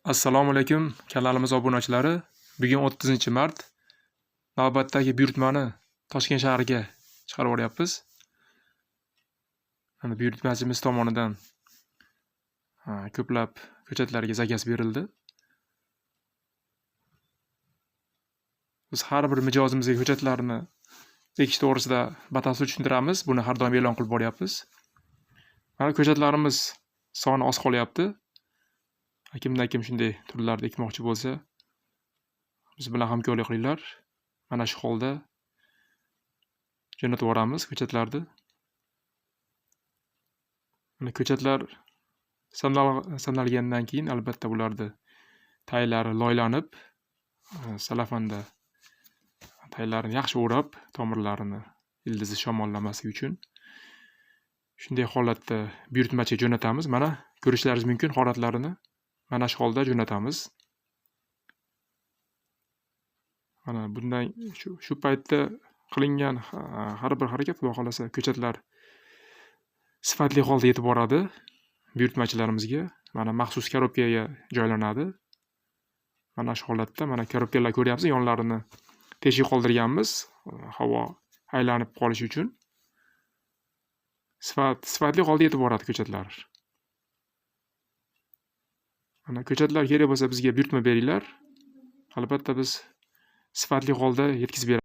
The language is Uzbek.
Assalomu alaykum kanalimiz obunachilari. Bugun 30-mart. Navbatdagi buyurtmani Toshkent shahriga chiqarib yuboryapmiz. Mana buyurtmachimiz tomonidan ko'plab ko'chatlarga zakaz berildi. Biz har bir mijozimizga ko'chatlarni ekish to'g'risida batafsil tushuntiramiz. Buni har doim e'lon qilib boryapmiz. Mana ko'chatlarimiz soni oz qolyapti. Kimda-kim shunday turlarda ekmoqchi bo'lsa, biz bilan hamkorlik qilinglar. Mana shu holda jo'natib yuboramiz ko'chatlarni. Mana ko'chatlar sanalgandan keyin albatta bularni taglari loylanib, salafanda taglarini yaxshi o'rab, tomirlarini ildizi shamollamasligi uchun shunday holatda buyurtmachiga jo'natamiz. Mana ko'rishlaringiz mumkin holatlarini. Mana shu holda jo'natamiz. Mana bundan shu paytda qilingan har bir harakat xudo xolasa ko'chatlar sifatli holda yetib boradi buyurtmachilarimizga. Mana maxsus korobkaga joylanadi. Mana shu holatda mana korobkalar ko'ryapsiz, yonlarini teshik qoldirganmiz, havo aylanib qolishi uchun. Sifatli holda yetib boradi ko'chatlar. Mana ko'chatlar kerak bo'lsa bizga buyurtma beringlar. Albatta biz sifatli holda yetkazib beramiz.